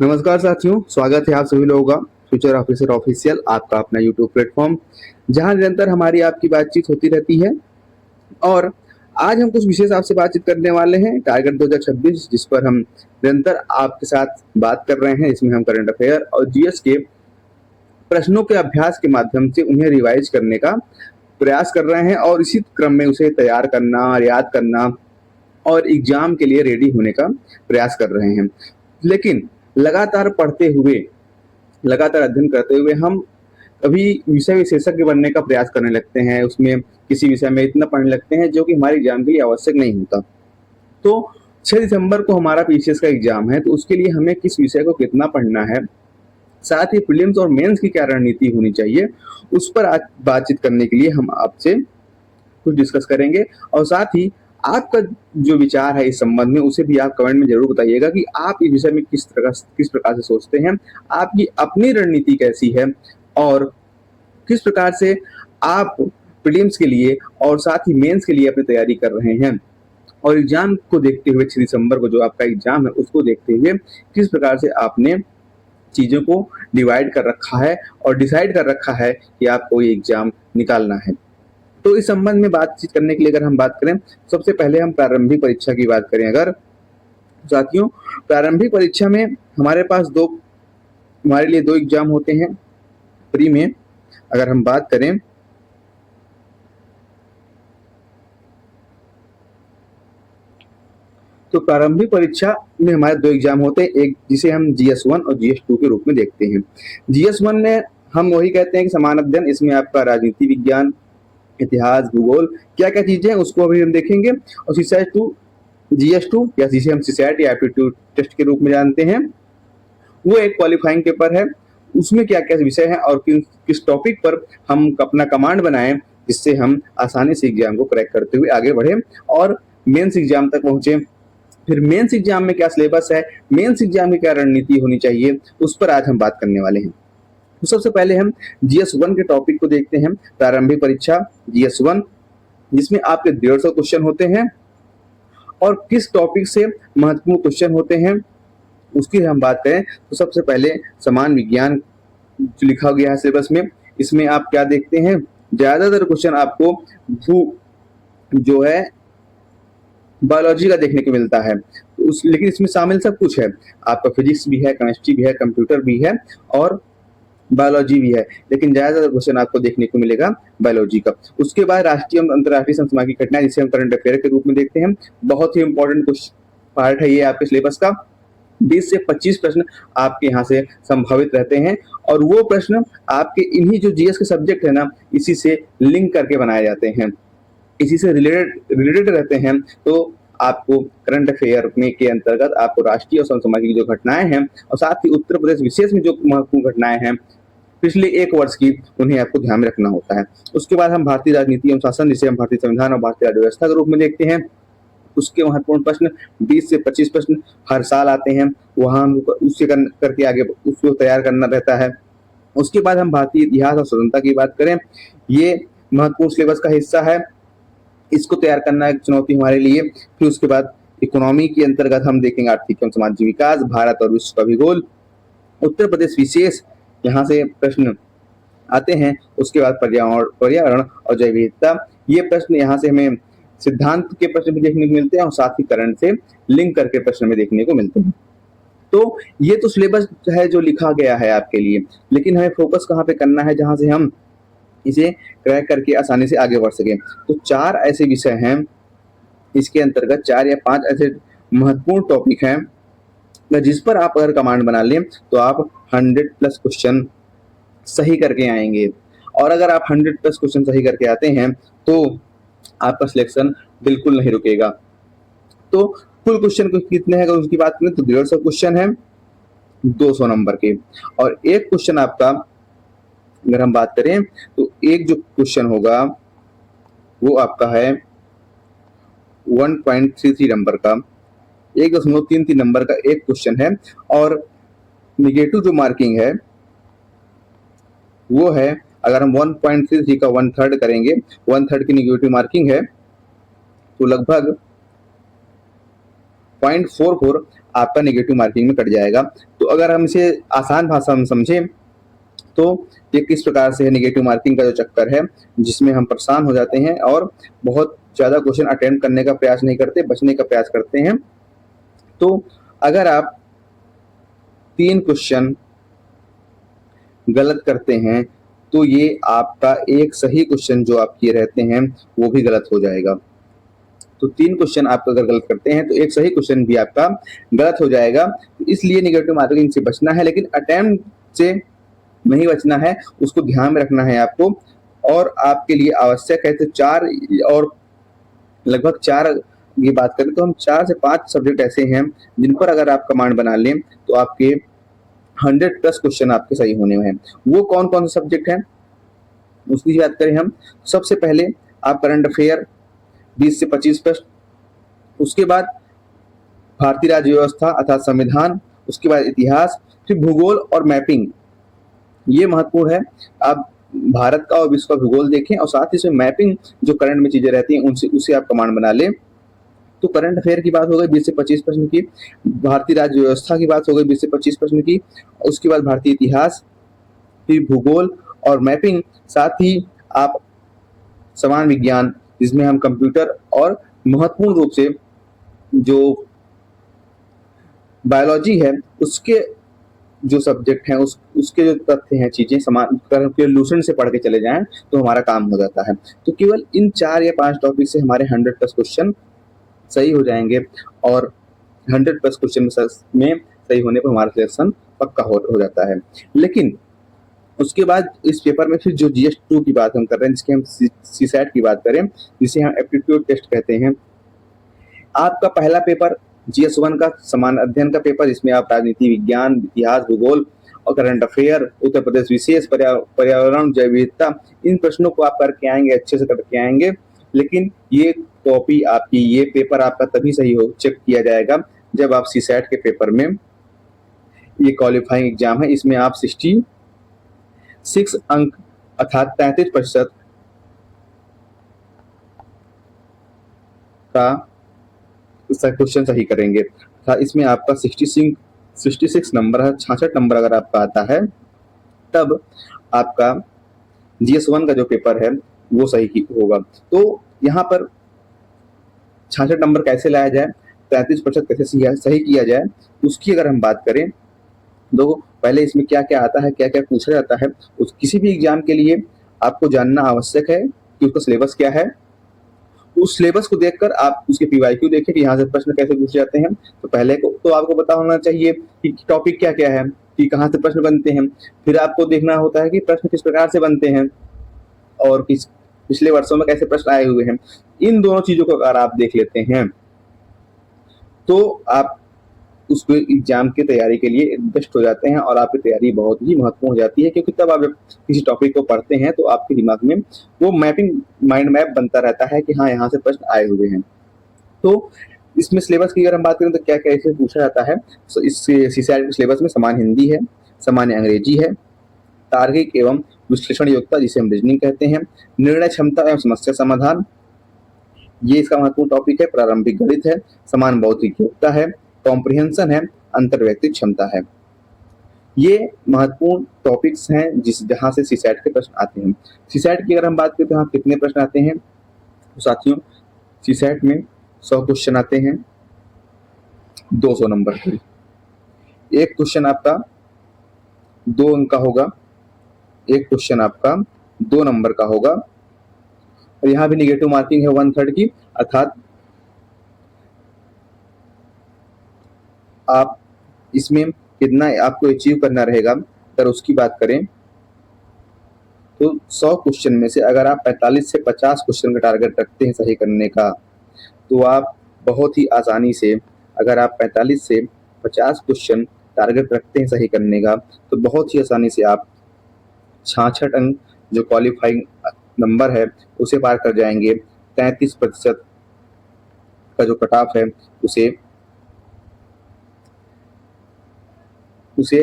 नमस्कार साथियों, स्वागत है आप सभी लोगों का फ्यूचर ऑफिसर ऑफिशियल, आपका अपना यूट्यूब प्लेटफॉर्म जहां निरंतर हमारी आपकी बातचीत होती रहती है। और आज हम कुछ विशेष आपसे बातचीत करने वाले हैं टारगेट 2026, जिस पर हम निरंतर आपके साथ बात कर रहे हैं। इसमें हम करंट अफेयर और जीएस के प्रश्नों के अभ्यास के माध्यम से उन्हें रिवाइज करने का प्रयास कर रहे हैं और इसी क्रम में उसे तैयार करना, याद करना और एग्जाम के लिए रेडी होने का प्रयास कर रहे हैं। लेकिन लगातार पढ़ते हुए, लगातार अध्ययन करते हुए हम कभी विषय विशेषज्ञ बनने का प्रयास करने लगते हैं। उसमें किसी विषय में इतना पढ़ने लगते हैं जो कि हमारे एग्जाम के लिए आवश्यक नहीं होता। तो 6 दिसंबर को हमारा पीसीएस का एग्जाम है, तो उसके लिए हमें किस विषय को कितना पढ़ना है, साथ ही प्रीलिम्स और मेंस की क्या रणनीति होनी चाहिए, उस पर आज बातचीत करने के लिए हम आपसे कुछ डिस्कस करेंगे। और साथ ही आपका जो विचार है इस संबंध में, उसे भी आप कमेंट में जरूर बताइएगा कि आप इस विषय में किस प्रकार से सोचते हैं, आपकी अपनी रणनीति कैसी है और किस प्रकार से आप प्रीलिम्स के लिए और साथ ही मेंस के लिए अपनी तैयारी कर रहे हैं। और एग्जाम को देखते हुए 6 दिसंबर को जो आपका एग्जाम है, उसको देखते हुए किस प्रकार से आपने चीजों को डिवाइड कर रखा है और डिसाइड कर रखा है कि आपको ये एग्जाम निकालना है। तो इस संबंध में बातचीत करने के लिए अगर हम बात करें, सबसे पहले हम प्रारंभिक परीक्षा की बात करें। अगर साथियों, प्रारंभिक परीक्षा में हमारे लिए दो एग्जाम होते हैं। प्री में अगर हम बात करें तो प्रारंभिक परीक्षा में हमारे दो एग्जाम होते हैं, एक जिसे हम GS1 और GS2 के रूप में देखते हैं। GS1 में हम वही कहते हैं कि समान अध्ययन, इसमें आपका राजनीति विज्ञान, इतिहास, भूगोल, क्या क्या चीजें हैं उसको अभी हम देखेंगे। और GS2 या जिसे हम सीसैट या एप्टीट्यूड टेस्ट के रूप में जानते हैं, वो एक क्वालिफाइंग पेपर है। उसमें क्या क्या विषय है और किस टॉपिक पर हम अपना कमांड बनाएं, जिससे हम आसानी से एग्जाम को क्रैक करते हुए आगे बढ़े और मेंस एग्जाम तक पहुंचे। फिर मेंस एग्जाम में क्या सिलेबस है, मेंस एग्जाम की क्या रणनीति होनी चाहिए, उस पर आज हम बात करने वाले हैं। तो सबसे पहले हम GS1 के टॉपिक को देखते हैं। प्रारंभिक परीक्षा GS1, जिसमें आपके 150 क्वेश्चन होते हैं और किस टॉपिक से महत्वपूर्ण क्वेश्चन होते हैं उसकी हम बात करें तो सबसे पहले समान विज्ञान जो लिखा गया है सिलेबस में, इसमें आप क्या देखते हैं, ज्यादातर क्वेश्चन आपको भू जो है बायोलॉजी का देखने को मिलता है। लेकिन इसमें शामिल सब कुछ है, आपका फिजिक्स भी है, केमिस्ट्री भी है, कंप्यूटर भी है और बायोलॉजी भी है, लेकिन ज्यादातर क्वेश्चन आपको देखने को मिलेगा बायोलॉजी का। उसके बाद राष्ट्रीय और अंतर्राष्ट्रीय समसामयिक घटनाएं, जिसे हम करंट अफेयर के रूप में देखते हैं, बहुत ही इंपॉर्टेंट पार्ट है ये आपके सिलेबस का। 20 से 25 प्रश्न आपके यहाँ से संभावित रहते हैं और वो प्रश्न आपके इन्हीं जो जीएस के सब्जेक्ट है ना, इसी से लिंक करके बनाए जाते हैं, इसी से रिलेटेड रहते हैं। तो आपको करंट अफेयर में के अंतर्गत आपको राष्ट्रीय और समसामयिक जो घटनाएं हैं और साथ ही उत्तर प्रदेश विशेष में जो महत्वपूर्ण घटनाएं हैं पिछले एक वर्ष की, उन्हें आपको ध्यान में रखना होता है। उसके बाद हम भारतीय राजनीति एवं शासन, जिसे हम भारतीय संविधान और भारतीय राज्य व्यवस्था के रूप में देखते हैं, उसके महत्वपूर्ण प्रश्न 20 से 25 प्रश्न हर साल आते हैं, वहां उससे करके आगे उसको तैयार करना रहता है। उसके बाद हम भारतीय इतिहास और स्वतंत्रता की बात करें, ये महत्वपूर्ण सिलेबस का हिस्सा है, इसको तैयार करना एक चुनौती हमारे लिए। फिर उसके बाद इकोनॉमी के अंतर्गत हम देखेंगे आर्थिक एवं सामाजिक विकास, भारत और विश्व का भूगोल, उत्तर प्रदेश विशेष, यहाँ से प्रश्न आते हैं। उसके बाद पर्यावरण और जैव विविधता, ये प्रश्न यहाँ से हमें सिद्धांत के प्रश्न भी देखने को मिलते हैं और साथ ही करंट से लिंक करके प्रश्न में देखने को मिलते हैं। तो ये तो सिलेबस है जो लिखा गया है आपके लिए, लेकिन हमें फोकस कहाँ पे करना है जहां से हम इसे क्रैक करके आसानी से आगे बढ़ सके। तो 4 ऐसे विषय हैं इसके अंतर्गत, 4 या 5 ऐसे महत्वपूर्ण टॉपिक हैं जिस पर आप अगर कमांड बना लें तो आप 100+ क्वेश्चन सही करके आएंगे। और अगर आप 100+ क्वेश्चन सही करके आते हैं तो आपका सिलेक्शन बिल्कुल नहीं रुकेगा। तो कुल क्वेश्चन कितने हैं अगर उसकी बात करें तो 150 क्वेश्चन है 200 नंबर के, और एक क्वेश्चन आपका अगर हम बात करें तो एक जो क्वेश्चन होगा वो आपका है 1.33 नंबर का, 1.33 नंबर का एक क्वेश्चन है। और निगेटिव जो मार्किंग है वो है, अगर हम 1.33 का 1/3 करेंगे, 1/3 की निगेटिव मार्किंग है तो लगभग 0.44 आपका नेगेटिव मार्किंग में कट जाएगा। तो तो अगर हम इसे आसान भाषा में समझें तो ये किस प्रकार से है नेगेटिव मार्किंग का जो चक्कर है, जिसमें हम परेशान हो जाते हैं और बहुत ज़्यादा क्वेश्चन अटेम्प्ट करने का प्रयास नहीं करते, बचने का प्रयास करते हैं। तो अगर आप 3 क्वेश्चन गलत करते हैं तो ये आपका एक सही क्वेश्चन जो आप किए रहते हैं वो भी गलत हो जाएगा। तो 3 क्वेश्चन आप अगर गलत करते हैं तो एक सही क्वेश्चन भी आपका गलत हो जाएगा। इसलिए नेगेटिव मार्किंग से बचना है, लेकिन अटेम्प्ट से नहीं बचना है, उसको ध्यान में रखना है आपको। और आपके लिए आवश्यक है तो 4 और लगभग 4 की बात करें तो हम 4 से 5 सब्जेक्ट ऐसे हैं जिन पर अगर आप कमांड बना लें तो आपके 100+ क्वेश्चन आपके सही होने में हैं। वो कौन कौन से सब्जेक्ट हैं उसकी बात करें हम, सबसे पहले आप करंट अफेयर 20 से 25 प्रश्न, उसके बाद भारतीय राज्य व्यवस्था अर्थात संविधान, उसके बाद इतिहास, फिर भूगोल और मैपिंग। ये महत्वपूर्ण है, आप भारत का और विश्व का भूगोल देखें और साथ ही इसमें मैपिंग जो करंट में चीजें रहती हैं उनसे उसे आप कमांड बना लें। तो करंट अफेयर की बात हो गई 20 से 25 प्रश्न की, भारतीय राज्य व्यवस्था की बात हो गई 20 से 25 प्रश्न की, उसके बाद भारतीय इतिहास, फिर भूगोल और मैपिंग, साथ ही आप समान विज्ञान जिसमें हम कंप्यूटर और महत्वपूर्ण रूप से जो बायोलॉजी है उसके जो सब्जेक्ट हैं उसके जो तथ्य हैं, चीजें समान के लूसेंट से पढ़ के चले जाएं तो हमारा काम हो जाता है। तो केवल इन 4 या 5 टॉपिक से हमारे 100+ क्वेश्चन सही हो जाएंगे और 100+ क्वेश्चन में सही होने पर हमारा सिलेक्शन पक्का हो जाता है। लेकिन उसके बाद इस पेपर में फिर जो GS2 की बात हम कर रहे हैं, जिसके हम CSAT की बात करें, जिसे हम एप्टीट्यूड टेस्ट कहते हैं, आपका पहला पेपर GS1 का समान अध्ययन का पेपर, जिसमें आप राजनीति विज्ञान, इतिहास, भूगोल और करंट अफेयर, उत्तर प्रदेश विशेष, पर्यावरण, जैव विविधता, इन प्रश्नों को आप करके आएंगे, अच्छे से करके आएंगे। लेकिन ये कॉपी आपकी, ये पेपर आपका तभी सही हो चेक किया जाएगा जब आप CSAT के पेपर में, ये क्वालिफाइंग एग्जाम है, इसमें आप 66 अंक अर्थात 33% का क्वेश्चन सही करेंगे। इसमें आपका 66 नंबर है, 66 नंबर अगर आपका आता है तब आपका GS1 का जो पेपर है वो सही होगा। तो यहाँ पर 66 नंबर कैसे लाया जाए, 33% कैसे सही किया जाए, उसकी अगर हम बात करें तो पहले इसमें क्या क्या आता है, क्या क्या पूछा जाता है, उस किसी भी एग्जाम के लिए आपको जानना आवश्यक है कि उसका सिलेबस क्या है। उस सिलेबस को देखकर आप उसके PYQ देखें कि यहाँ से प्रश्न कैसे पूछे जाते हैं। तो पहले को तो आपको पता होना चाहिए कि टॉपिक क्या क्या है, कि कहाँ से प्रश्न बनते हैं। फिर आपको देखना होता है कि प्रश्न किस प्रकार से बनते हैं और किस पिछले वर्षों में कैसे प्रश्न आए हुए हैं। इन दोनों चीजों को अगर आप देख लेते हैं तो आप उस एग्जाम की तैयारी के लिए बेस्ट हो जाते हैं और आपकी तैयारी बहुत ही महत्वपूर्ण हो जाती है, क्योंकि तब आप किसी टॉपिक को पढ़ते हैं तो आपके दिमाग में वो मैपिंग माइंड मैप बनता रहता है कि हाँ यहाँ से प्रश्न आए हुए हैं। तो इसमें सिलेबस की अगर हम बात करें तो क्या क्या इसे पूछा जाता है। तो इस CSAT सिलेबस में समान हिंदी है, सामान्य अंग्रेजी है, तार्किक एवं विश्लेषण योग्यता जिसे हम रीजनिंग कहते हैं, निर्णय क्षमता एवं समस्या समाधान, ये इसका महत्वपूर्ण टॉपिक है, प्रारंभिक गणित है, समान बौद्धिक योग्यता है, कॉम्प्रिहेंशन है, अंतर्वैयक्तिक क्षमता है। ये महत्वपूर्ण टॉपिक्स हैं जहां से CSAT के प्रश्न आते हैं। CSAT की अगर हम बात करें तो यहाँ कितने प्रश्न आते हैं तो साथियों CSAT में 100 क्वेश्चन आते हैं 200 नंबर के। एक क्वेश्चन आपका 2 अंक का होगा, एक क्वेश्चन आपका 2 नंबर का होगा और यहाँ भी निगेटिव मार्किंग है 1/3 की, अर्थात आप इसमें कितना आपको अचीव करना रहेगा। अगर उसकी बात करें तो 100 क्वेश्चन में से अगर आप 45 से 50 क्वेश्चन का टारगेट रखते हैं सही करने का, तो आप बहुत ही आसानी से, अगर आप 45 से 50 क्वेश्चन टारगेट रखते हैं सही करने का, तो बहुत ही आसानी से आप 66 अंक जो क्वालिफाइंग नंबर है उसे पार कर जाएंगे। 33% का जो कट ऑफ है उसे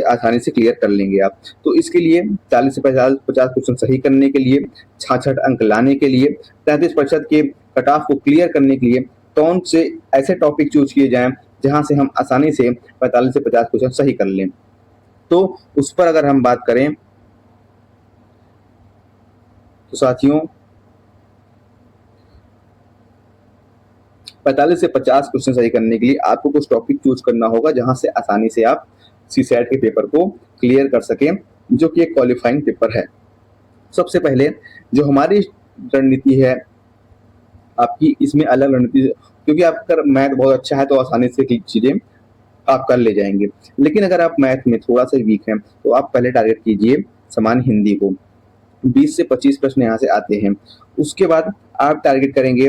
आसानी से क्लियर कर लेंगे आप। तो इसके लिए 40 से 50 क्वेश्चन सही करने के लिए, 66 अंक लाने के लिए, 33% के कट ऑफ को क्लियर करने के लिए कौन से ऐसे टॉपिक चूज किए जाएं जहां से हम आसानी से 45 से 50 क्वेश्चन सही कर लें। तो उस पर अगर हम बात करें तो साथियों 45 से 50 क्वेश्चन सही करने के लिए आपको कुछ टॉपिक चूज करना होगा जहां से आसानी से आप सीसैट के पेपर को क्लियर कर सकें, जो कि एक क्वालिफाइंग पेपर है। सबसे पहले जो हमारी रणनीति है आपकी, इसमें अलग रणनीति, क्योंकि आपका मैथ बहुत अच्छा है तो आसानी से चीजें आप कर ले जाएंगे। लेकिन अगर आप मैथ में थोड़ा सा वीक हैं तो आप पहले टारगेट कीजिए सामान्य हिंदी को, 20 से 25 प्रश्न यहाँ से आते हैं। उसके बाद आप टारगेट करेंगे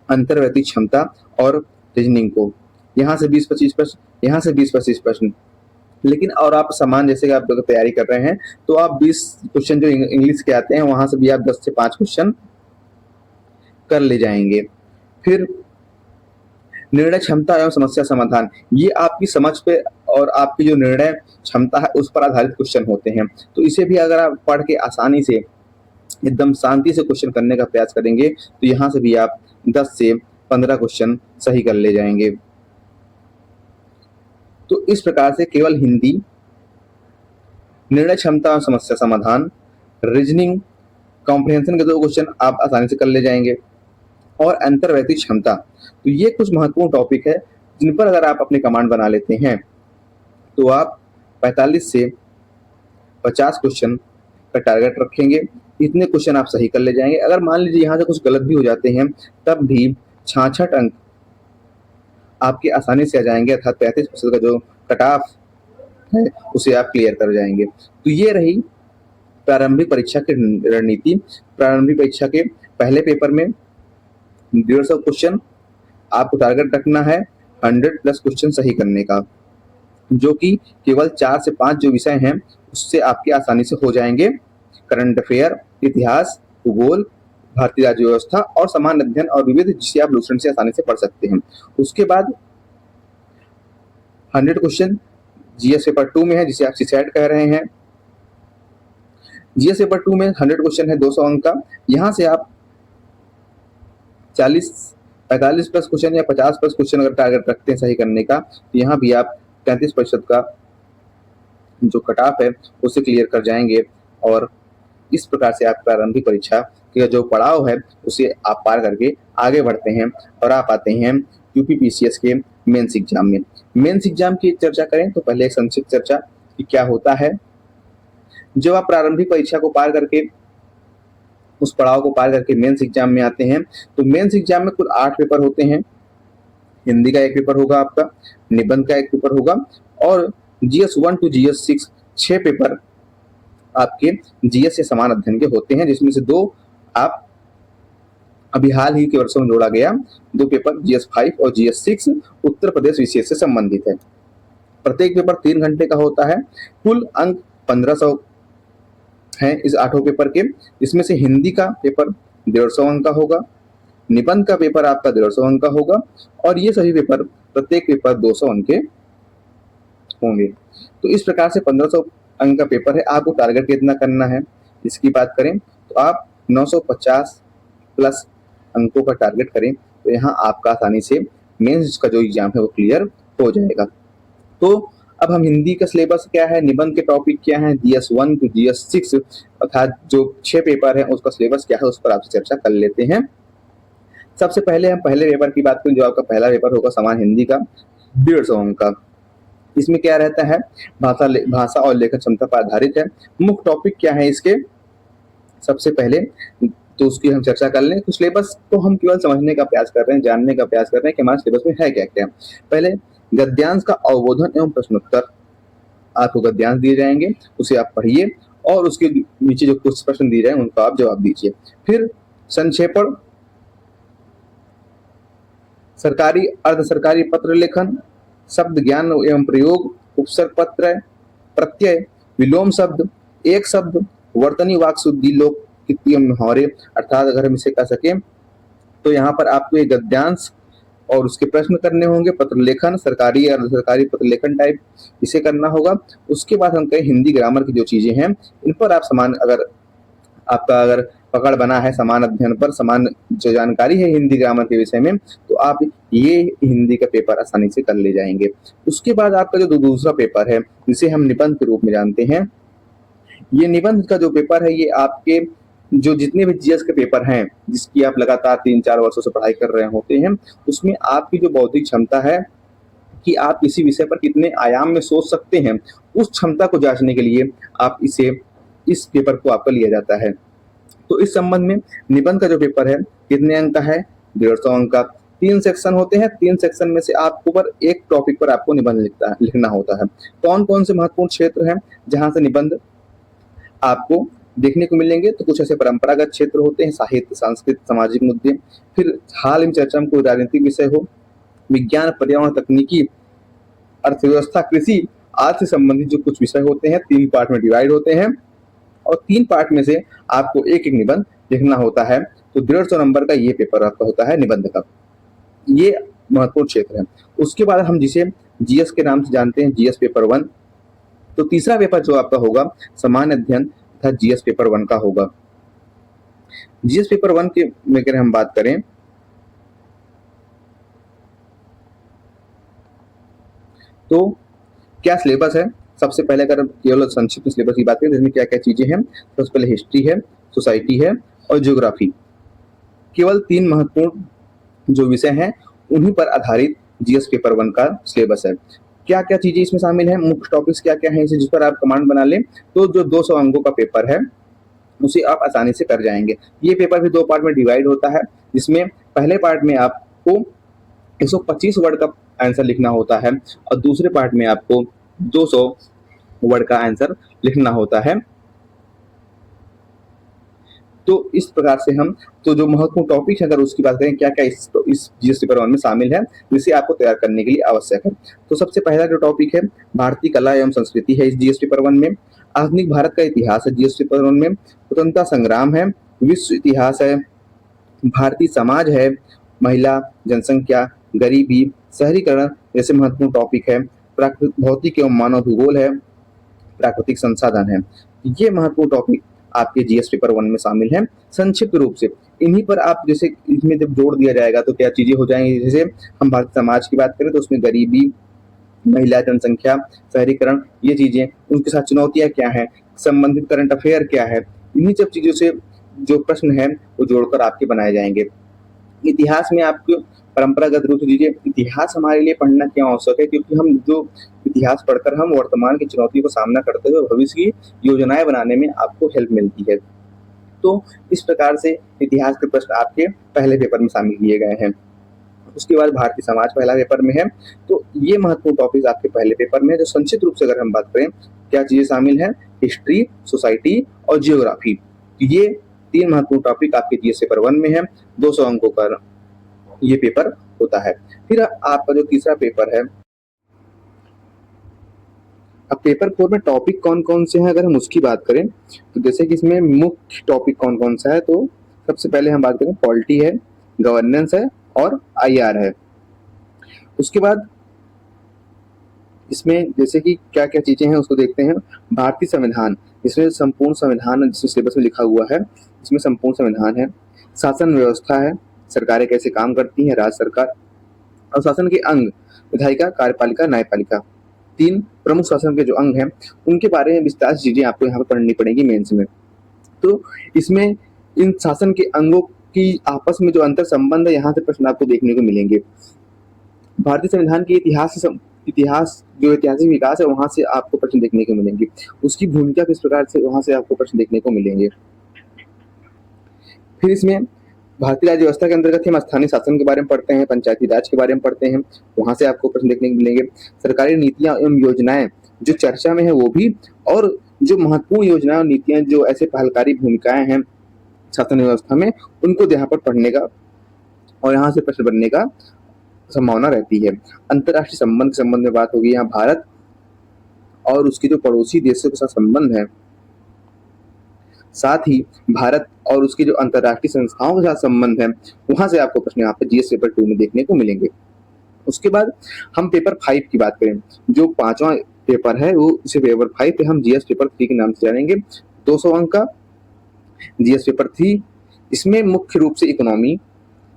अंतर्वैतिक क्षमता और रीजनिंग को, यहाँ से 20-25 प्रश्न, यहाँ से 20-25 प्रश्न। लेकिन और आप समान जैसे कि आप तैयारी कर रहे हैं तो आप 20 क्वेश्चन जो इंग्लिश के आते हैं वहां से भी आप 10 से 5 क्वेश्चन कर ले जाएंगे। फिर निर्णय क्षमता एवं समस्या समाधान, ये आपकी समझ पे और आपकी जो निर्णय क्षमता है उस पर आधारित क्वेश्चन होते हैं। तो इसे भी अगर आप पढ़ के आसानी से एकदम शांति से क्वेश्चन करने का प्रयास करेंगे तो यहाँ से भी आप 10 से 15 क्वेश्चन सही कर ले जाएंगे। तो इस प्रकार से केवल हिंदी, निर्णय क्षमता और समस्या समाधान, रीजनिंग, कॉम्प्रिहेंशन के 2 क्वेश्चन आप आसानी से कर ले जाएंगे, और अंतर्वैतिक क्षमता। तो ये कुछ महत्वपूर्ण टॉपिक है जिन पर अगर आप अपने कमांड बना लेते हैं तो आप 45 से 50 क्वेश्चन का टारगेट रखेंगे। इतने क्वेश्चन आप सही कर ले जाएंगे। अगर मान लीजिए यहाँ से कुछ गलत भी हो जाते हैं तब भी 66 अंक आपके आसानी से आ जाएंगे, अर्थात 35% का जो कट ऑफ है उसे आप क्लियर कर जाएंगे। तो ये रही प्रारंभिक परीक्षा की रणनीति। प्रारंभिक परीक्षा के पहले पेपर में 150 क्वेश्चन आपको टारगेट रखना है 100+ क्वेश्चन सही करने का, जो कि केवल 4 से 5 जो विषय हैं उससे आपके आसानी से हो जाएंगे। करंट अफेयर, इतिहास, भूगोल, भारतीय राज्य व्यवस्था और सामान्य अध्ययन और विविध, जिसे आप लूसेंट से आसानी से पढ़ सकते हैं। उसके बाद 100 क्वेश्चन जीएस पेपर 2 में है, जिसे आप सीसैट कह रहे हैं। जीएस पेपर 2 में 100 क्वेश्चन है 200 अंक का। यहाँ से आप 45+ क्वेश्चन या 50+ क्वेश्चन अगर टारगेट रखते हैं सही करने का तो यहाँ भी आप 33% का जो कट ऑफ है उसे क्लियर कर जाएंगे। और इस प्रकार से आप प्रारंभिक परीक्षा का जो पड़ाव है उसे आप पार करके आगे बढ़ते हैं और आप आते हैं यूपीपीसीएस के मेंस एग्जाम में। मेंस एग्जाम की चर्चा करें तो पहले एक संक्षिप्त चर्चा कि क्या होता है। जब आप प्रारंभिक परीक्षा को पार करके, उस पड़ाव को पार करके मेंस एग्जाम में आते हैं तो मेंस एग्जाम में कुल 8 पेपर होते हैं। हिंदी का 1 पेपर होगा आपका, निबंध का 1 पेपर होगा, और जीएस 1 to जीएस 6 6 पेपर आपके जीएस से समान अध्ययन के होते हैं, जिसमें से 2 आप अभी हाल ही के वर्षों में जोड़ा गया 2 पेपर जीएस 5 और जीएस 6 उत्तर प्रदेश विषय से संबंधित है। प्रत्येक पेपर 3 घंटे का होता है। कुल अंक 1500 हैं इस 8 पेपर के, इसमें से हिंदी का पेपर 150 अंक का होगा, निबंध का पेपर आपका 150 अंक का होगा, और ये सभी पेपर प्रत्येक पेपर 200 अंक के होंगे। तो इस प्रकार से 1500 अंक का पेपर है। आपको टारगेट कितना करना है इसकी बात करें तो आप 950+ अंकों का टारगेट करें तो यहाँ आपका आसानी से मेंस का जो एग्जाम है वो क्लियर हो जाएगा। तो अब हम हिंदी का सिलेबस क्या है, निबंध के टॉपिक क्या है, जीएस 1 to जीएस 6 अर्थात जो 6 पेपर है उसका सिलेबस क्या है उस पर आपसे चर्चा कर लेते हैं। सबसे पहले हम पहले पेपर की बात करें, जो आपका पहला पेपर होगा सामान्य हिंदी का 150 अंक का। इसमें क्या रहता है, भाषा और लेखन क्षमता पर आधारित है। मुख्य टॉपिक क्या है इसके, सबसे पहले तो उसकी हम चर्चा कर लें। तो सिलेबस तो हम केवल समझने का प्रयास कर रहे हैं, जानने का प्रयास कर रहे हैं कि हमारे सिलेबस में है क्या क्या। पहले गद्यांश का अवबोधन एवं प्रश्नोत्तर, आपको गद्यांश दिए जाएंगे उसे आप पढ़िए और उसके नीचे जो कुछ प्रश्न दिए जाएंगे उनका आप जवाब दीजिए। फिर संक्षेपण, सरकारी अर्ध सरकारी पत्र लेखन, शब्द ज्ञान एवं प्रयोग, उपसर्ग पत्र, प्रत्यय, विलोम शब्द, एक शब्द, वर्तनी वाक शुद्धि, लोक कितनी मुहावरे, अर्थात अगर हम इसे कह सकें तो यहाँ पर आपको एक गद्यांश और उसके प्रश्न करने होंगे, पत्र लेखन, सरकारी अर्ध सरकारी पत्र लेखन टाइप इसे करना होगा। उसके बाद हम कहें हिंदी ग्रामर की जो चीजें हैं इन पर आप समान, अगर आपका अगर पकड़ बना है समान अध्ययन पर, समान जो जानकारी है हिंदी ग्रामर के विषय में, तो आप ये हिंदी का पेपर आसानी से कर ले जाएंगे। उसके बाद आपका जो दूसरा पेपर है जिसे हम निबंध के रूप में जानते हैं, ये निबंध का जो पेपर है ये आपके जो जितने भी जीएस के पेपर हैं जिसकी आप लगातार 3-4 वर्षों से पढ़ाई कर रहे होते हैं, उसमें आपकी जो बौद्धिक क्षमता है कि आप किसी विषय पर कितने आयाम में सोच सकते हैं, उस क्षमता को जांचने के लिए आप इस पेपर को आपका लिया जाता है। तो इस संबंध में निबंध का जो पेपर है कितने अंक का है? 150 अंक का। 3 सेक्शन होते हैं, 3 सेक्शन में से आपको पर एक टॉपिक पर आपको निबंध लिखना होता है। कौन कौन से महत्वपूर्ण क्षेत्र हैं जहां से निबंध आपको देखने को मिलेंगे? तो कुछ ऐसे परंपरागत क्षेत्र होते हैं, साहित्य, सांस्कृतिक, सामाजिक मुद्दे, फिर हाल में चर्चा में कोई राजनीतिक विषय हो, विज्ञान, पर्यावरण, तकनीकी, अर्थव्यवस्था, कृषि आदि से संबंधित जो कुछ विषय होते हैं 3 पार्ट में डिवाइड होते हैं और 3 पार्ट में से आपको एक एक निबंध लिखना होता है। तो 150 नंबर का ये पेपर आपका होता है निबंध का। ये महत्वपूर्ण क्षेत्र है। उसके बाद हम जिसे जीएस के नाम से जानते हैं, जीएस पेपर 1, तो तीसरा पेपर जो आपका होगा सामान्य अध्ययन तथा जीएस पेपर 1 का होगा। जीएस पेपर 1 के में अगर हम बात करें तो क्या सिलेबस है? सबसे पहले अगर केवल संक्षिप्त सिलेबस की बात करें जिसमें क्या क्या चीजें हैं, सबसे पहले हिस्ट्री है, सोसाइटी है और ज्योग्राफी। केवल 3 महत्वपूर्ण जो विषय हैं उन्हीं पर आधारित जीएस पेपर 1 का सिलेबस है। क्या क्या चीजें इसमें शामिल हैं, मुख्य टॉपिक्स क्या क्या हैं इसे जिस पर आप कमांड बना लें तो जो 200 अंकों का पेपर है उसे आप आसानी से कर जाएंगे। ये पेपर भी 2 पार्ट में डिवाइड होता है, जिसमें पहले पार्ट में आपको 125 वर्ड का आंसर लिखना होता है और दूसरे पार्ट में आपको 200 वर्ड का आंसर लिखना होता है। तो इस प्रकार से हम तो जो महत्वपूर्ण टॉपिक है अगर उसकी बात करें क्या क्या इस जीएस पेपर 1 में शामिल है जिसे आपको तैयार करने के लिए आवश्यक है। तो सबसे पहला जो टॉपिक है भारतीय कला एवं संस्कृति है इस जीएस पेपर 1 में, आधुनिक भारत का इतिहास है जीएस पेपर 1 में, स्वतंत्रता संग्राम है, विश्व इतिहास है, भारतीय समाज है, महिला, जनसंख्या, गरीबी, शहरीकरण जैसे महत्वपूर्ण टॉपिक है, प्राकृतिक भौतिक एवं मानव भूगोल है, प्राकृतिक संसाधन है। ये महत्वपूर्ण टॉपिक आपके जीएस पेपर 1 में शामिल है। संक्षिप्त रूप से इन्हीं पर आप जैसे इसमें जब जोड़ दिया जाएगा तो क्या चीजें हो जाएंगी, जैसे हम भारतीय समाज की बात करें तो उसमें गरीबी, महिला, जनसंख्या, शहरीकरण, ये चीजें, उनके साथ चुनौतियां क्या है, संबंधित करंट अफेयर क्या है, इन्हीं सब चीजों से जो प्रश्न है वो जोड़कर आपके बनाए जाएंगे। इतिहास में आपको परंपरागत रूप से दीजिए, इतिहास हमारे लिए पढ़ना क्यों आवश्यक है, क्योंकि हम जो इतिहास पढ़कर हम वर्तमान की चुनौतियों का सामना करते हुए भविष्य की योजनाएं बनाने में आपको हेल्प मिलती है। तो इस प्रकार से इतिहास के प्रश्न आपके पहले पेपर में शामिल किए गए हैं। उसके बाद भारतीय समाज पहला पेपर में है। तो ये महत्वपूर्ण टॉपिक आपके पहले पेपर में है। जो संक्षिप्त रूप से अगर हम बात करें क्या चीजें शामिल हैं, हिस्ट्री, सोसाइटी और जियोग्राफी, ये 3 महत्वपूर्ण टॉपिक आपके जीएस पेपर 1 में है। 200 अंकों का ये पेपर होता है। फिर आपका जो तीसरा पेपर है, अब पेपर 4 में टॉपिक कौन कौन से हैं अगर हम उसकी बात करें तो जैसे कि इसमें मुख्य टॉपिक कौन कौन सा है, तो सबसे पहले हम बात करें पॉलिटी है, गवर्नेंस है और आईआर है। उसके बाद इसमें जैसे कि क्या क्या चीजें हैं उसको देखते हैं। भारतीय संविधान, इसमें संपूर्ण संविधान जिसमें सिलेबस में लिखा हुआ है, इसमें संपूर्ण संविधान है। शासन व्यवस्था है, सरकारें कैसे काम करती हैं, राज्य सरकार और शासन के अंग, विधायिका, कार्यपालिका, न्यायपालिका, 3 प्रमुख शासन के जो अंग हैं उनके बारे में विस्तार से चीजें आपको यहाँ पर पढ़नी पड़ेगी मेंस में। तो इसमें इन शासन के अंगों की आपस में जो अंतर संबंध है यहाँ से प्रश्न आपको देखने को मिलेंगे। भारतीय संविधान के इतिहास जो ऐतिहासिक विकास है वहां से आपको प्रश्न देखने को मिलेंगे, उसकी भूमिका किस प्रकार से वहां से आपको प्रश्न देखने को मिलेंगे। फिर इसमें भारतीय राज्य व्यवस्था के अंतर्गत हम स्थानीय शासन के बारे में पढ़ते हैं, पंचायती राज के बारे में पढ़ते हैं, वहां से आपको प्रश्न देखने को मिलेंगे। सरकारी नीतियां एवं योजनाएं जो चर्चा में है वो भी, और जो महत्वपूर्ण योजनाएं और नीतियां जो ऐसे पहलकारी भूमिकाएं हैं शासन व्यवस्था में, उनको यहाँ पर पढ़ने का और यहाँ से प्रश्न बनने का संभावना रहती है। अंतर्राष्ट्रीय संबंध में बात होगी, यहाँ भारत और उसके जो पड़ोसी देशों के साथ संबंध है, साथ ही भारत और उसकी जो अंतर्राष्ट्रीय संस्थाओं के साथ संबंध है, वहां से आपको प्रश्न यहाँ पे जीएस पेपर 2 में देखने को मिलेंगे। उसके बाद हम पेपर 5 की बात करें, जो 5वां पेपर है वो इसे पेपर 5 पे हम जीएस पेपर 3 के नाम से जानेंगे। 200 अंक का जीएस पेपर 3 इसमें मुख्य रूप से इकोनॉमी,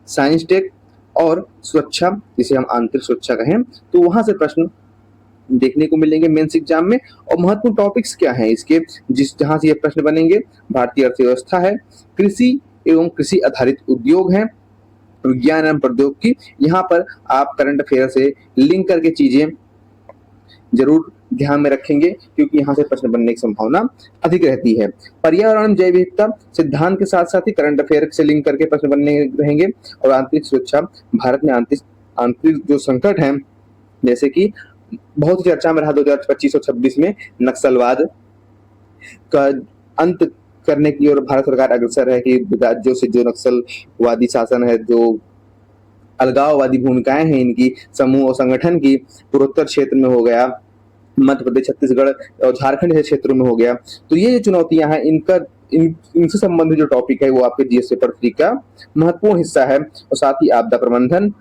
साइंस टेक और सुरक्षा, जिसे हम आंतरिक सुरक्षा कहें, तो वहां से प्रश्न देखने को मिलेंगे मेंस एग्जाम में। और महत्वपूर्ण टॉपिक्स क्या हैं इसके, जहां से ये प्रश्न बनेंगे, भारतीय अर्थव्यवस्था है, कृषि एवं कृषि आधारित उद्योग है, विज्ञान एवं प्रौद्योगिकी। यहाँ पर आप करंट अफेयर से लिंक करके चीजें जरूर ध्यान में रखेंगे, क्योंकि यहाँ से प्रश्न बनने की संभावना अधिक रहती है। पर्यावरण जैव विविधता सिद्धांत के साथ साथ ही करंट अफेयर से लिंक करके प्रश्न बनने रहेंगे। और आंतरिक सुरक्षा, भारत में आंतरिक जो संकट है, जैसे कि बहुत ही चर्चा में रहा 2025 और 26 में, नक्सलवाद का अंत करने की ओर भारत सरकार अग्रसर है कि राज्यों से जो नक्सलवादी शासन है, जो अलगाववादी भूमिकाएं हैं इनकी समूह और संगठन की, पूर्वोत्तर क्षेत्र में हो गया, मध्य प्रदेश, छत्तीसगढ़ और झारखंड जैसे क्षेत्रों में हो गया। तो ये जो चुनौतियां हैं, इनसे संबंधित जो टॉपिक है वो आपके जीएस पेपर 3 का महत्वपूर्ण हिस्सा है। और साथ ही आपदा प्रबंधन,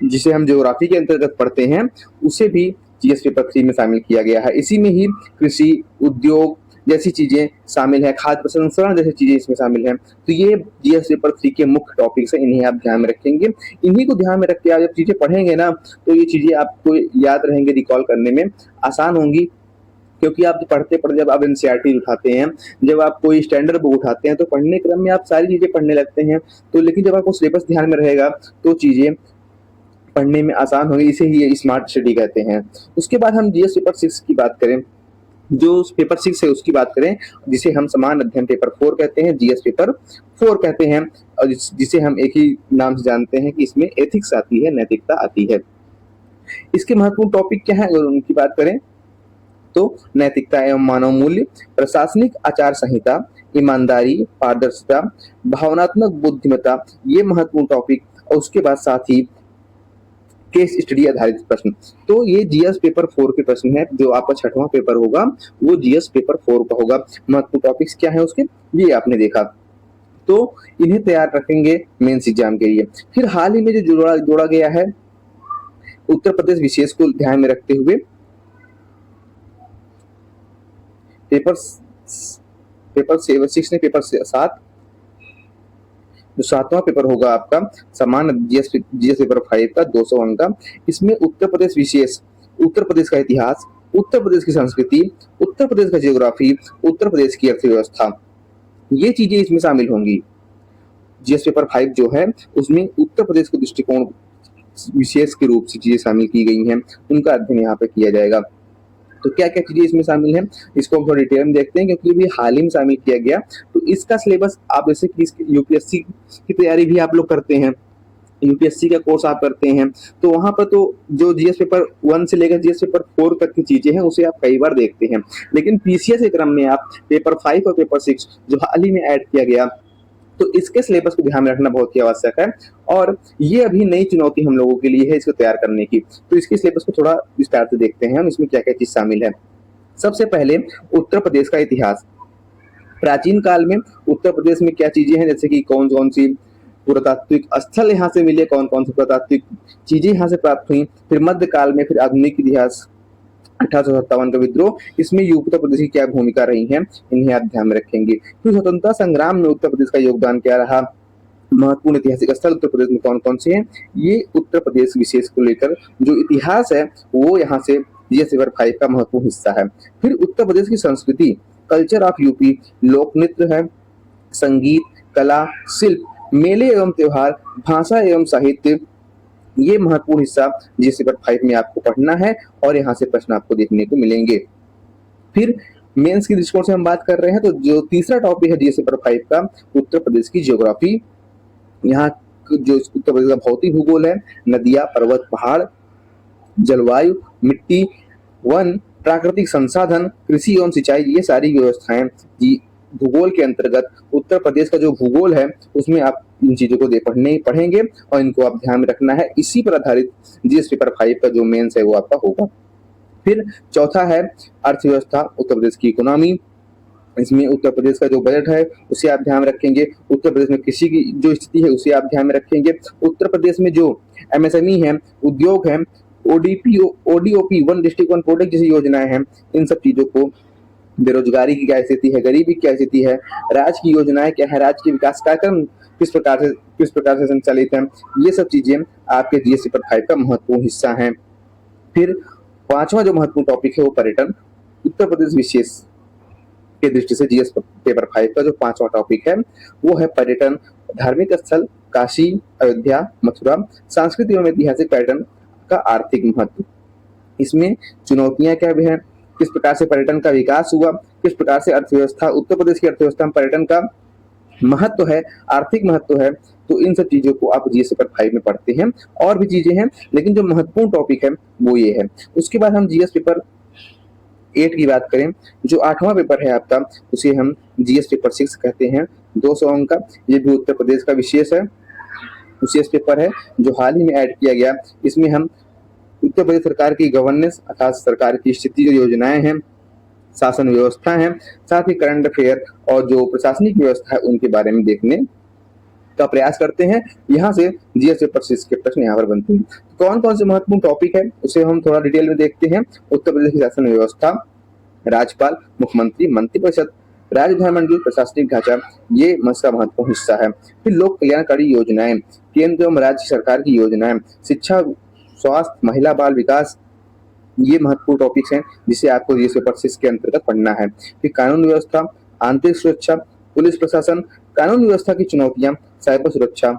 जिसे हम ज्योग्राफी के अंतर्गत पढ़ते हैं, उसे भी जीएस पेपर 3 में शामिल किया गया है। इसी में ही कृषि, उद्योग जैसी चीजें शामिल है, खाद्य प्रसंस्करण जैसी चीजें इसमें शामिल हैं। तो ये जीएस पेपर 3 के मुख्य टॉपिक्स हैं, इन्हें आप ध्यान में रखेंगे। इन्हीं को ध्यान में रख के आप जब चीजें पढ़ेंगे ना, तो ये चीजें आपको याद रहेंगे, रिकॉल करने में आसान होंगी। क्योंकि आप पढ़ते पढ़ते जब आप एनसीईआरटी उठाते हैं, जब आप कोई स्टैंडर्ड बुक उठाते हैं, तो पढ़ने क्रम में आप सारी चीजें पढ़ने लगते हैं। तो लेकिन जब आपको सिलेबस ध्यान में रहेगा तो चीजें पढ़ने में आसान होगी। इसे ही ये स्मार्ट स्टडी कहते हैं। उसके बाद हम जीएस पेपर 6 की बात करें, जो पेपर 6 है उसकी बात करें, जिसे हम समान अध्ययन पेपर 4 कहते हैं, जीएस पेपर 4 कहते हैं, और जिसे हम एक ही नाम से जानते हैं कि इसमें एथिक्स आती है, नैतिकता आती है। इसके महत्वपूर्ण टॉपिक क्या है अगर उनकी बात करें, तो नैतिकता एवं मानव मूल्य, प्रशासनिक आचार संहिता, ईमानदारी, पारदर्शिता, भावनात्मक बुद्धिमत्ता, ये महत्वपूर्ण टॉपिक। और उसके बाद साथ ही केस स्टडी आधारित प्रश्न। तो ये जीएस पेपर 4 के प्रश्न है। जो आपका 6वां पेपर होगा वो जीएस पेपर 4 का होगा। महत्वपूर्ण टॉपिक्स क्या है उसके, ये आपने देखा। तो इन्हें तैयार रखेंगे मेंस एग्जाम के लिए। फिर हाल ही में जो जोड़ा गया है उत्तर प्रदेश विशेष को ध्यान में रखते हुए, पेपर 6 ने पेपर 7, जो 7वां पेपर होगा आपका समान जीएस पेपर 5 का 200 अंक का। इसमें उत्तर प्रदेश विशेष, उत्तर प्रदेश का इतिहास, उत्तर प्रदेश की संस्कृति, उत्तर प्रदेश का जियोग्राफी, उत्तर प्रदेश की अर्थव्यवस्था, ये चीजें इसमें शामिल होंगी। जीएस पेपर 5 जो है उसमें उत्तर प्रदेश के दृष्टिकोण विशेष के रूप से चीजें शामिल की गई हैं, उनका अध्ययन यहाँ पे किया जाएगा। तो क्या क्या चीजें इसमें शामिल हैं, इसको हम थोड़ा डिटेल में देखते हैं, क्योंकि अभी हाल ही में शामिल किया गया। तो इसका सिलेबस आप जैसे कि यूपीएससी की तैयारी भी आप लोग करते हैं, यूपीएससी का कोर्स आप करते हैं, तो वहां पर तो जो जीएस पेपर 1 से लेकर जीएस पेपर 4 तक की चीजें हैं उसे आप कई बार देखते हैं। लेकिन पीसीएस के क्रम में आप पेपर 5 और पेपर 6 जो हाल ही में ऐड किया गया, तो इसके सिलेबस को ध्यान में रखना बहुत ही आवश्यक है। और ये अभी नई चुनौती हम लोगों के लिए है इसको तैयार करने की। तो इसके सिलेबस को थोड़ा विस्तार से देखते हैं हम, इसमें क्या क्या चीज शामिल है। सबसे पहले उत्तर प्रदेश का इतिहास। प्राचीन काल में उत्तर प्रदेश में क्या चीजें हैं, जैसे कि कौन कौन सी पुरातात्विक स्थल यहाँ से मिले, कौन कौन सी पुरातात्विक चीजें यहाँ से प्राप्त हुई। फिर मध्यकाल में, फिर आधुनिक इतिहास, 1857 का विद्रोह, इसमें उत्तर प्रदेश की क्या भूमिका रही है, इन्हें आप ध्यान में रखेंगे। फिर स्वतंत्रता संग्राम में उत्तर प्रदेश का योगदान क्या रहा, महत्वपूर्ण ऐतिहासिक स्थल उत्तर प्रदेश में कौन कौन से हैं, ये उत्तर प्रदेश विशेष को लेकर जो इतिहास है वो यहाँ से जीएस पेपर 5 का महत्वपूर्ण हिस्सा है। फिर उत्तर प्रदेश की संस्कृति, कल्चर ऑफ यूपी, लोक नृत्य है, संगीत, कला, शिल्प, मेले एवं त्योहार, भाषा एवं साहित्य, ये महत्वपूर्ण हिस्सा जीएस पेपर 5 में आपको पढ़ना है और यहाँ से प्रश्न आपको देखने को मिलेंगे। फिर मेंस की दृष्टिकोण से हम बात कर रहे हैं, तो जो तीसरा टॉपिक है जीएस पेपर 5 का, उत्तर प्रदेश की ज्योग्राफी। यहाँ जो उत्तर प्रदेश का भौतिक भूगोल है, नदियां, पर्वत, पहाड़, जलवायु, मिट्टी, वन, प्राकृतिक संसाधन, कृषि एवं सिंचाई, ये सारी व्यवस्थाएं भूगोल के अंतर्गत उत्तर प्रदेश का जो भूगोल है उसमें आप इन चीजों को पढ़ेंगे और इनको आप ध्यान में रखना है। इसी पर आधारित जीएस पेपर 5 का जो मेंस है वो आपका होगा। फिर चौथा है अर्थव्यवस्था, उत्तर प्रदेश की इकोनॉमी। इसमें उत्तर प्रदेश का जो बजट है उसे आप ध्यान रखेंगे, उत्तर प्रदेश में कृषि की जो स्थिति है उसे आप ध्यान में रखेंगे, उत्तर प्रदेश में जो एमएसएमई है, उद्योग है, ODOP, one district one product जैसी योजनाएं हैं, इन सब चीजों को बेरोजगारी की क्या स्थिति है, गरीबी की क्या स्थिति है, राज्य की योजनाएं क्या है, राज्य के विकास कार्यक्रम किस प्रकार से संचालित हैं, ये सब चीजें आपके जीएस पेपर 5 का महत्वपूर्ण हिस्सा हैं। फिर पांचवा जो महत्वपूर्ण टॉपिक है वो पर्यटन। उत्तर प्रदेश विशेष के दृष्टि से जीएस पेपर 5 का जो पांचवा टॉपिक है वो है पर्यटन, धार्मिक स्थल, काशी, अयोध्या, मथुरा, सांस्कृतिक एवं ऐतिहासिक पर्यटन का आर्थिक महत्व। इसमें चुनौतियां क्या भी हैं, किस प्रकार से पर्यटन का विकास हुआ, किस प्रकार से अर्थव्यवस्था, उत्तर प्रदेश की अर्थव्यवस्था में पर्यटन का महत्व है, आर्थिक महत्व है। तो इन सब चीजों को आप जीएस पेपर 5 में पढ़ते हैं। और भी चीजें हैं, लेकिन जो महत्वपूर्ण टॉपिक है वो ये है। उसके बाद हम जीएस पेपर 8 की बात करें, जो 8वां पेपर है आपका, उसे हम जीएस पेपर 6 कहते हैं, 200 अंक का। ये भी उत्तर प्रदेश का विशेष पेपर है जो हाल ही में ऐड किया गया। इसमें हम उत्तर प्रदेश सरकार की गवर्नेंस अर्थात सरकार की स्थिति, जो योजनाएं हैं, शासन व्यवस्था है, साथ ही करंट अफेयर और जो प्रशासनिक व्यवस्था है उनके बारे में देखने का प्रयास करते हैं। यहाँ से जीएस पेपर 6 के प्रश्न यहाँ पर बनते हैं। कौन कौन से महत्वपूर्ण टॉपिक है उसे हम थोड़ा डिटेल में देखते हैं। उत्तर प्रदेश की शासन व्यवस्था, राज्यपाल, मुख्यमंत्री, मंत्रिपरिषद, राज्य विधानमंडल, प्रशासनिक ढांचा, ये इसका महत्वपूर्ण हिस्सा है। फिर लोक कल्याणकारी योजनाएं, केंद्र एवं राज्य सरकार की योजनाएं, शिक्षा, स्वास्थ्य, महिला बाल विकास, ये महत्वपूर्ण टॉपिक्स हैं जिसे आपको जीएस पेपर 6 के अंतर्गत पढ़ना है। फिर कानून व्यवस्था, आंतरिक सुरक्षा, पुलिस प्रशासन, कानून व्यवस्था की चुनौतियां, साइबर सुरक्षा,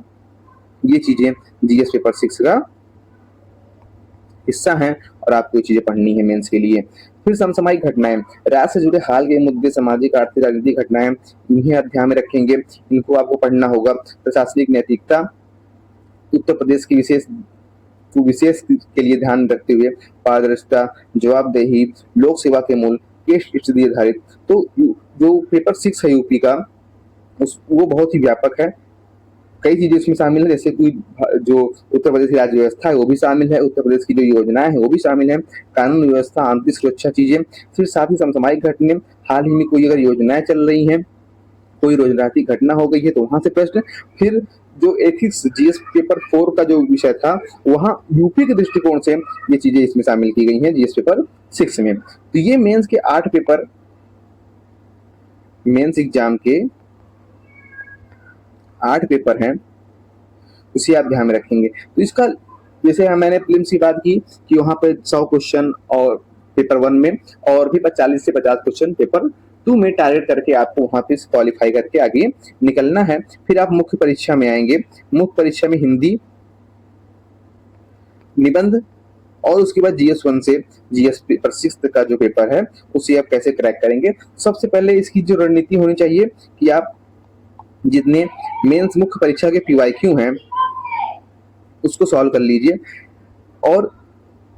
ये चीजें जीएस पेपर 6 का हिस्सा हैं और आपको ये चीजें पढ़नी है मेंस के लिए। फिर समसामयिक घटनाएं, राज्य से जुड़े हाल के मुद्दे, सामाजिक, आर्थिक, राजनीतिक घटनाएं, इन्हें आप ध्यान में रखेंगे, इनको आपको पढ़ना होगा। प्रशासनिक नैतिकता, उत्तर प्रदेश की विशेष के लिए ध्यान रखते हुए पारदर्शिता, जवाबदेही, लोक सेवा के मूल, केस स्टडी आधारित। तो जो पेपर 6 है यूपी का वो बहुत ही व्यापक है। कई चीजें इसमें शामिल है, जैसे कोई जो उत्तर प्रदेश की राज्य व्यवस्था है वो भी शामिल है, उत्तर प्रदेश की जो योजनाएं है वो भी शामिल है, कानून व्यवस्था, आंतरिक सुरक्षा चीजें, फिर साथ ही समसामयिक घटनाएं, हाल ही में कोई अगर योजनाएं चल रही हैं, कोई राजनीतिक घटना हो गई है तो वहां से प्रश्न। फिर जो एथिक्स जीएस पेपर 4 का जो विषय था वहां यूपी के दृष्टिकोण से ये चीजें इसमें शामिल की गई हैं जीएस पेपर 6 में। तो ये मेंस के 8 पेपर, मेंस एग्जाम के 8 पेपर हैं, उसे आप ध्यान में रखेंगे। तो इसका जैसे मैंने प्रीलिम्स की बात की कि वहां पे 100 क्वेश्चन और पेपर 1 में, और भी 40 से 50 क्वेश्चन पेपर 2 में टारगेट करके आपको वहां पे क्वालिफाई करके आगे निकलना है। फिर आप मुख्य परीक्षा में आएंगे। मुख्य परीक्षा में हिंदी, निबंध और उसके बाद GS1 से जीएस पेपर 6 का जो पेपर है उसे आप कैसे क्रैक करेंगे। सबसे पहले इसकी जो रणनीति होनी चाहिए कि आप जितने मेंस मुख्य परीक्षा के PYQ हैं उसको सॉल्व कर लीजिए, और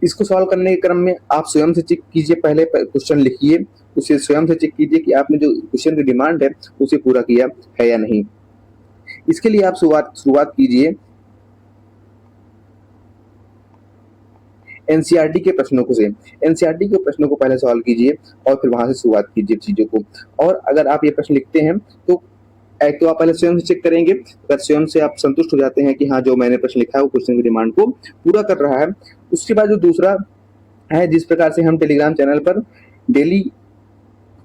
इसको सॉल्व करने के क्रम में आप स्वयं से चेक कीजिए, पहले क्वेश्चन लिखिए, उसे स्वयं से चेक कीजिए कि आपने जो क्वेश्चन की डिमांड है उसे पूरा किया है या नहीं। इसके लिए आप शुरुआत कीजिए एनसीईआरटी के प्रश्नों से। एनसीईआरटी के प्रश्नों को पहले सॉल्व कीजिए और फिर वहां से शुरुआत कीजिए चीजों को। और अगर आप ये प्रश्न लिखते हैं तो एक तो आप पहले स्वयं से चेक करेंगे, अगर स्वयं से आप संतुष्ट हो जाते हैं कि हाँ जो मैंने प्रश्न लिखा है वो क्वेश्चन की डिमांड को पूरा कर रहा है। उसके बाद जो दूसरा है, जिस प्रकार से हम टेलीग्राम चैनल पर डेली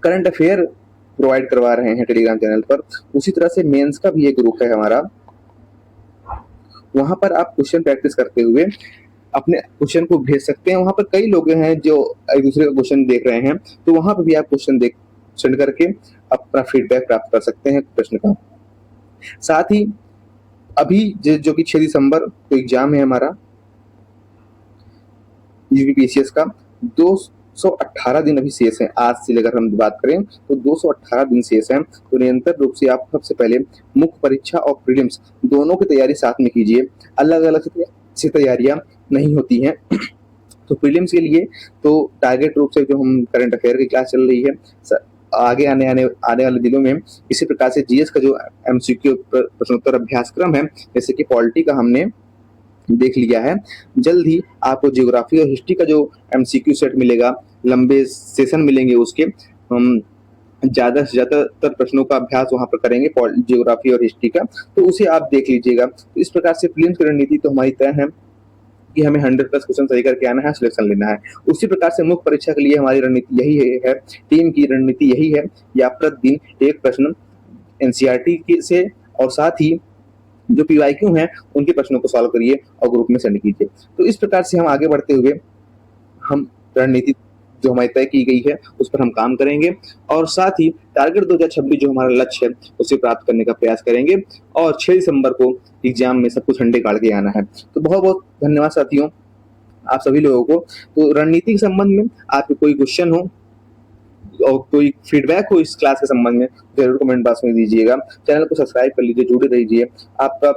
करंट अफेयर प्रोवाइड करवा रहे हैं टेलीग्राम चैनल पर, उसी तरह से मेंस का भी एक ग्रुप है हमारा, वहां पर आप क्वेश्चन प्रैक्टिस करते हुए अपने क्वेश्चन को भेज सकते हैं। वहां पर कई लोग हैं जो एक दूसरे का क्वेश्चन देख रहे हैं, तो वहां पर भी आप क्वेश्चन सेंड करके अपना फीडबैक प्राप्त कर सकते हैं प्रश्न का। साथ ही अभी जो कि 6 दिसंबर को एग्जाम है हमारा यूपीपीसीएस का, 218 दिन अभी शेष है। आज से लेकर हम बात करें तो 218 दिन शेष है। तो निरंतर रूप से आप सबसे पहले मुख्य परीक्षा और प्रीलिम्स दोनों की तैयारी साथ में कीजिए, अलग अलग से तैयारियां नहीं होती हैं। तो प्रीलिम्स के लिए तो टारगेट रूप से जो हम करंट अफेयर की क्लास चल रही है, आगे आने वाले दिनों में इसी प्रकार से जीएस का जो एमसीक्यू प्रश्नोत्तर अभ्यासक्रम है, जैसे कि पॉलिटी का हमने देख लिया है, जल्द ही आपको ज्योग्राफी और हिस्ट्री का जो एमसीक्यू सेट मिलेगा, लंबे सेशन मिलेंगे, उसके हम ज्यादा से ज्यादातर प्रश्नों का अभ्यास वहां पर करेंगे ज्योग्राफी और हिस्ट्री का, तो उसे आप देख लीजिएगा। तो इस प्रकार से प्रीलिम्स की रणनीति तो हमारी तय है। कि हमें 100+ क्वेश्चन सही करके आना है, सिलेक्शन लेना है। उसी प्रकार से मुख्य परीक्षा के लिए हमारी रणनीति यही है, टीम की रणनीति यही है कि आप प्रतिदिन एक प्रश्न एनसीईआरटी से और साथ ही जो पीवाईक्यू हैं उनके प्रश्नों को सॉल्व करिए और ग्रुप में सेंड कीजिए। तो इस प्रकार से हम आगे बढ़ते हुए हम रणनीति जो हमारी तय की गई है उस पर हम काम करेंगे और साथ ही टारगेट 2026 जो हमारा लक्ष्य है उसे प्राप्त करने का प्रयास करेंगे और 6 दिसंबर को एग्जाम में सब कुछ ठंडे काट के आना है। तो बहुत बहुत धन्यवाद साथियों आप सभी लोगों को। तो रणनीति के संबंध में आपके कोई क्वेश्चन हो और कोई फीडबैक हो इस क्लास के संबंध में जरूर कमेंट बॉक्स में दीजिएगा। चैनल को सब्सक्राइब कर लीजिए, जुड़े रहिए। आपका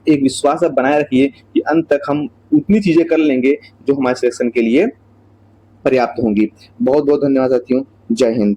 एक विश्वास आप बनाए रखिए कि अंत तक हम उतनी चीजें कर लेंगे जो हमारे सिलेक्शन के लिए पर्याप्त होंगी। बहुत बहुत धन्यवाद साथियों। जय हिंद।